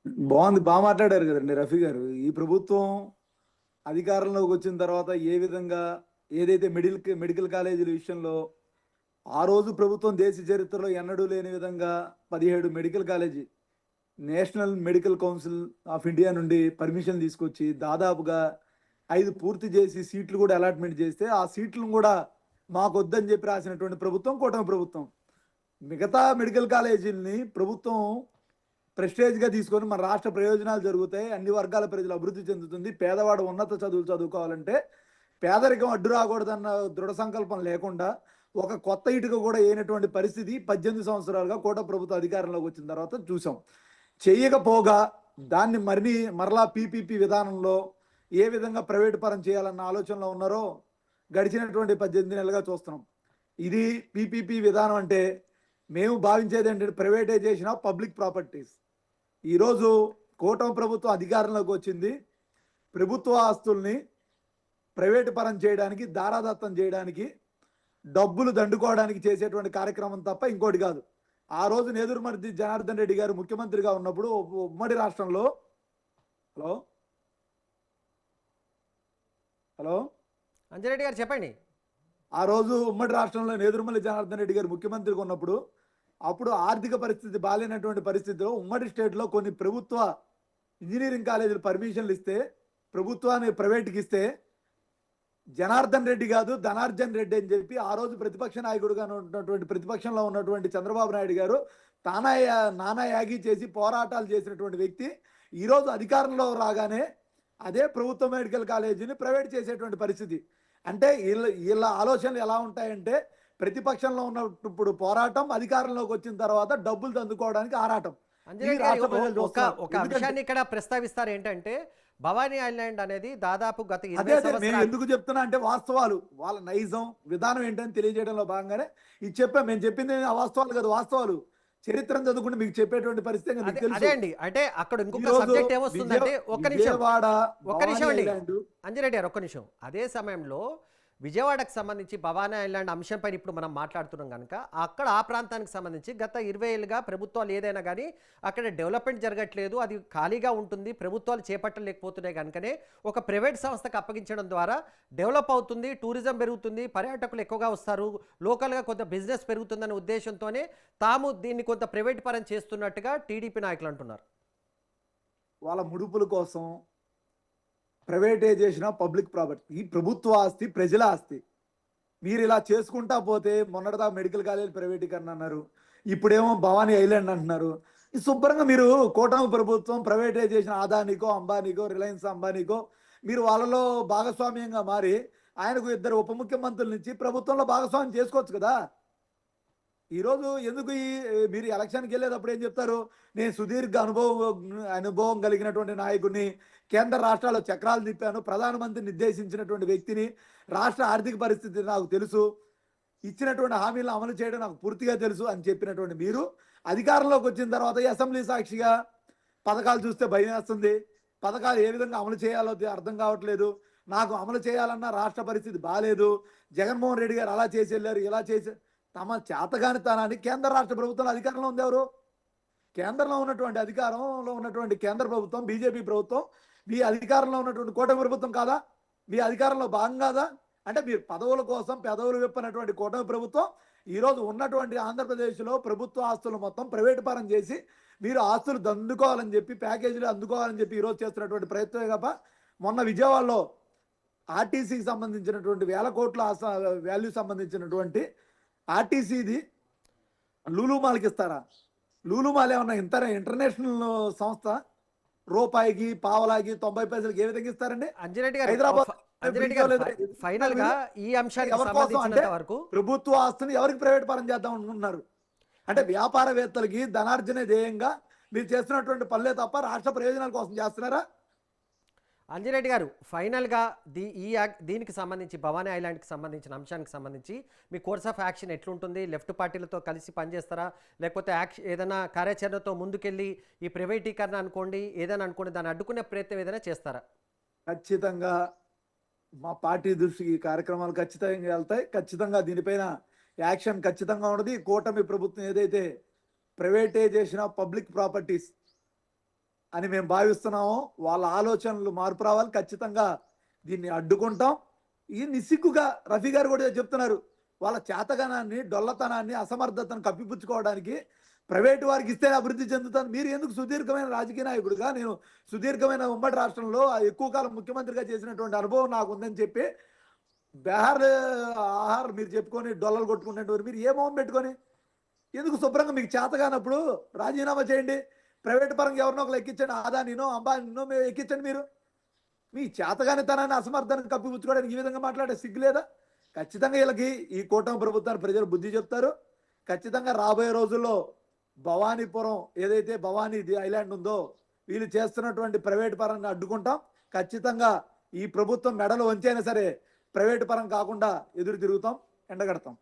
బాగుంది. బాగా మాట్లాడారు కదండి రఫీ గారు. ఈ ప్రభుత్వం అధికారంలోకి వచ్చిన తర్వాత ఏ విధంగా ఏదైతే మెడికల్ కాలేజీల విషయంలో ఆ రోజు ప్రభుత్వం దేశ చరిత్రలో ఎన్నడూ లేని విధంగా 17 medical college national medical council of India నుండి పర్మిషన్ తీసుకొచ్చి దాదాపుగా 5 పూర్తి చేసి సీట్లు కూడా అలాట్మెంట్ చేస్తే ఆ సీట్లను కూడా మాకు వద్దని చెప్పి రాసినటువంటి ప్రభుత్వం కూటమి ప్రభుత్వం. మిగతా మెడికల్ కాలేజీలని ప్రభుత్వం ప్రెస్టేజ్గా తీసుకొని మన రాష్ట్ర ప్రయోజనాలు జరుగుతాయి, అన్ని వర్గాల ప్రజలు అభివృద్ధి చెందుతుంది, పేదవాడు ఉన్నత చదువులు చదువుకోవాలంటే పేదరికం అడ్డు రాకూడదన్న దృఢ సంకల్పం లేకుండా ఒక కొత్త ఇటుక కూడా వేయనటువంటి పరిస్థితి 18 సంవత్సరాలుగా కూటమి ప్రభుత్వ అధికారంలోకి వచ్చిన తర్వాత చూసాం. చేయకపోగా దాన్ని మరలా పీపీపీ విధానంలో ఏ విధంగా ప్రైవేటు పరం చేయాలన్న ఆలోచనలో ఉన్నారో గడిచినటువంటి 18 నెలలుగా చూస్తున్నాం. ఇది పీపీపీ విధానం అంటే మేము భావించేది ఏంటంటే ప్రైవేటైజేషన్ ఆఫ్ పబ్లిక్ ప్రాపర్టీస్. ఈరోజు కూటమి ప్రభుత్వం అధికారంలోకి వచ్చింది ప్రభుత్వ ఆస్తుల్ని ప్రైవేటు పరం చేయడానికి, దారాదత్తం చేయడానికి, డబ్బులు దండుకోవడానికి చేసేటువంటి కార్యక్రమం తప్ప ఇంకోటి కాదు. ఆ రోజు నేదురుమర్తి జనార్దన్ రెడ్డి గారు ముఖ్యమంత్రిగా ఉన్నప్పుడు ఉమ్మడి రాష్ట్రంలో హలో హలో అంజిరెడ్డి గారు చెప్పండి. ఆ రోజు ఉమ్మడి రాష్ట్రంలో నేదురుమల్లి జనార్దన్ రెడ్డి గారు ముఖ్యమంత్రిగా ఉన్నప్పుడు అప్పుడు ఆర్థిక పరిస్థితి బాగాలేనటువంటి పరిస్థితిలో ఉమ్మడి స్టేట్లో కొన్ని ప్రభుత్వ ఇంజనీరింగ్ కాలేజీలు పర్మిషన్లు ఇస్తే ప్రభుత్వాన్ని ప్రైవేట్కి ఇస్తే జనార్దన్ రెడ్డి కాదు ధనార్జన్ రెడ్డి అని చెప్పి ఆ రోజు ప్రతిపక్ష నాయకుడుగా ఉన్నటువంటి ప్రతిపక్షంలో ఉన్నటువంటి చంద్రబాబు నాయుడు గారు నానా యాగి చేసి పోరాటాలు చేసినటువంటి వ్యక్తి ఈరోజు అధికారంలో రాగానే అదే ప్రభుత్వ మెడికల్ కాలేజీని ప్రైవేట్ చేసేటువంటి పరిస్థితి. అంటే వీళ్ళ ఆలోచనలు ఎలా ఉంటాయంటే ప్రతిపక్షంలో ఉన్నప్పుడు పోరాటం, అధికారంలోకి వచ్చిన తర్వాత డబ్బులు దందుకోవడానికి ఆరాటం. ఒక అంశాన్ని ఇక్కడ ప్రస్తావిస్తారు ఏంటంటే భవానీ ఐలాండ్ అనేది దాదాపు గత ఎందుకు చెప్తున్నా అంటే వాస్తవాలు, వాళ్ళ నైజం విధానం ఏంటని తెలియజేయడంలో భాగంగానే ఇది చెప్పాం. మేము చెప్పింది అవాస్తవాలు కాదు, వాస్తవాలు. చరిత్రను చదువుకుంటే మీకు చెప్పేటువంటి పరిస్థితి అదే అండి. అంటే అక్కడ ఇంకొక సబ్జెక్ట్ ఏమొస్తుందంటే ఒక్క నిమిషం అండి అంజిరెడ్డి గారు, ఒక్క నిమిషం. అదే సమయంలో విజయవాడకు సంబంధించి భవానీ ఐలాండ్ అంశంపైన ఇప్పుడు మనం మాట్లాడుతున్నాం కనుక అక్కడ ఆ ప్రాంతానికి సంబంధించి గత 20 ఏళ్ళుగా ప్రభుత్వాలు ఏదైనా కానీ అక్కడ డెవలప్మెంట్ జరగట్లేదు, అది ఖాళీగా ఉంటుంది, ప్రభుత్వాలు చేపట్టలేకపోతున్నాయి కనుకనే ఒక ప్రైవేట్ సంస్థకు అప్పగించడం ద్వారా డెవలప్ అవుతుంది, టూరిజం పెరుగుతుంది, పర్యాటకులు ఎక్కువగా వస్తారు, లోకల్గా కొంత బిజినెస్ పెరుగుతుందనే ఉద్దేశంతోనే తాము దీన్ని కొంత ప్రైవేట్ పరం చేస్తున్నట్టుగా టీడీపీ నాయకులు అంటున్నారు. వాళ్ళ ముడుపుల కోసం ప్రైవేటైజేషన్ ఆఫ్ పబ్లిక్ ప్రాపర్టీ. ఈ ప్రభుత్వ ఆస్తి ప్రజల ఆస్తి. మీరు ఇలా చేసుకుంటా పోతే మొన్నటిదా మెడికల్ కాలేజ్ ప్రైవేటీకరణ అన్నారు, ఇప్పుడేమో భవానీ ఐలాండ్ అంటున్నారు. ఈ శుభ్రంగా మీరు కూటమి ప్రభుత్వం ప్రైవేటైజేషన్ అదానికో అంబానీకో రిలయన్స్ అంబానీకో మీరు వాళ్ళలో భాగస్వామ్యంగా మారి ఆయనకు 2 ఉప ముఖ్యమంత్రుల నుంచి ప్రభుత్వంలో భాగస్వామ్యం చేసుకోవచ్చు కదా. ఈరోజు ఎందుకు మీరు ఎలక్షన్కి వెళ్ళేటప్పుడు ఏం చెప్తారు, నేను సుదీర్ఘ అనుభవం కలిగినటువంటి నాయకుడిని, కేంద్ర రాష్ట్రాల్లో చక్రాలు తిప్పాను, ప్రధానమంత్రి నిర్దేశించినటువంటి వ్యక్తిని, రాష్ట్ర ఆర్థిక పరిస్థితి నాకు తెలుసు, ఇచ్చినటువంటి హామీలను అమలు చేయడం నాకు పూర్తిగా తెలుసు అని చెప్పినటువంటి మీరు అధికారంలోకి వచ్చిన తర్వాత అసెంబ్లీ సాక్షిగా పథకాలు చూస్తే భయం వేస్తుంది, పథకాలు ఏ విధంగా అమలు చేయాలో అర్థం కావట్లేదు, నాకు అమలు చేయాలన్న రాష్ట్ర పరిస్థితి బాగాలేదు, జగన్మోహన్ రెడ్డి గారు అలా చేసి వెళ్ళారు, ఇలా చేసి తమ చేతగానితనాన్ని కేంద్ర రాష్ట్ర ప్రభుత్వంలో అధికారంలో ఉంది ఎవరు? కేంద్రంలో ఉన్నటువంటి అధికారంలో ఉన్నటువంటి కేంద్ర ప్రభుత్వం, బీజేపీ ప్రభుత్వం మీ అధికారంలో ఉన్నటువంటి కూటమి ప్రభుత్వం కాదా? మీ అధికారంలో భాగం కాదా? అంటే మీరు పదవుల కోసం పెదవులు విప్పనటువంటి కూటమి ప్రభుత్వం ఈరోజు ఉన్నటువంటి ఆంధ్రప్రదేశ్లో ప్రభుత్వ ఆస్తులు మొత్తం ప్రైవేటు పరం చేసి మీరు ఆస్తులు దందుకోవాలని చెప్పి, ప్యాకేజీలు అందుకోవాలని చెప్పి ఈరోజు చేస్తున్నటువంటి ప్రయత్నమే తప్ప మొన్న విజయవాడలో ఆర్టీసీకి సంబంధించినటువంటి 1000 కోట్ల వాల్యూ సంబంధించినటువంటి ఆర్టీసీది లూలు మాల్కి ఇస్తారా? లూలు మాల్ ఏమన్నా ఇంటర్నేషనల్ సంస్థ? రూపాయికి, పావలాకి, 90 పైసలకి ఏ విధంగా ఇస్తారండి? హైదరాబాద్ ఫైనల్ గా ఈ అంశానికి సంబంధించినంత వరకు ప్రభుత్వ ఆస్తిని ఎవరికి ప్రైవేట్ పరం చేద్దాం అనుకుంటున్నారు? అంటే వ్యాపారవేత్తలకి ధనార్జనే ధ్యేయంగా మీరు చేస్తున్నటువంటి పనులే తప్ప రాష్ట్ర ప్రయోజనాల కోసం చేస్తున్నారా? అంజిరెడ్డి గారు, ఫైనల్గా దీనికి సంబంధించి భవానీ ఐలాండ్కి సంబంధించిన అంశానికి సంబంధించి మీ కోర్స్ ఆఫ్ యాక్షన్ ఎట్లుంటుంది? లెఫ్ట్ పార్టీలతో కలిసి పనిచేస్తారా, లేకపోతే ఏదైనా కార్యాచరణతో ముందుకెళ్ళి ఈ ప్రైవేటీకరణ అనుకోండి ఏదైనా అనుకోండి దాన్ని అడ్డుకునే ప్రయత్నం ఏదైనా చేస్తారా? ఖచ్చితంగా మా పార్టీ దృష్టికి కార్యక్రమాలు ఖచ్చితంగా వెళ్తాయి. ఖచ్చితంగా దీనిపైన యాక్షన్ ఖచ్చితంగా ఉన్నది. కూటమి ప్రభుత్వం ఏదైతే ప్రైవేటైజేషన్ ఆఫ్ పబ్లిక్ ప్రాపర్టీస్ అని మేము భావిస్తున్నాము. వాళ్ళ ఆలోచనలు మార్పు రావాలి. ఖచ్చితంగా దీన్ని అడ్డుకుంటాం. ఈ నిస్సిగ్గుగా రఫీ గారు కూడా చెప్తున్నారు. వాళ్ళ చేతగానాన్ని, డొల్లతనాన్ని, అసమర్థతను కప్పిపుచ్చుకోవడానికి ప్రైవేటు వారికి ఇస్తే అభివృద్ధి చెందుతాను. మీరు ఎందుకు సుదీర్ఘమైన రాజకీయ నాయకుడిగా, నేను సుదీర్ఘమైన ఉమ్మడి రాష్ట్రంలో ఎక్కువ కాలం ముఖ్యమంత్రిగా చేసినటువంటి అనుభవం నాకు ఉందని చెప్పి బెహార్ ఆహార్ మీరు చెప్పుకొని డొల్లలు కొట్టుకునేటువంటి మీరు ఏ మొహం పెట్టుకొని ఎందుకు శుభ్రంగా మీకు చేతగానప్పుడు రాజీనామా చేయండి. ప్రైవేట్ పరంగా ఎవరినో ఒకరు ఎక్కించండి. ఆదానినో అంబానీనో మీరు ఎక్కించండి. మీరు మీ చేతగానితనాన్ని, అసమర్థాన్ని కప్పిపుచ్చుకోవడానికి ఈ విధంగా మాట్లాడే సిగ్గు లేదా? ఖచ్చితంగా వీళ్ళకి ఈ కూటమి ప్రభుత్వాన్ని ప్రజలు బుద్ధి చెప్తారు. ఖచ్చితంగా రాబోయే రోజుల్లో భవానీపురం ఏదైతే భవానీ ఐలాండ్ ఉందో వీళ్ళు చేస్తున్నటువంటి ప్రైవేట్ పరాన్ని అడ్డుకుంటాం. ఖచ్చితంగా ఈ ప్రభుత్వం మెడలు వంచైనా సరే ప్రైవేట్ పరం కాకుండా ఎదురు తిరుగుతాం, ఎండగడతాం.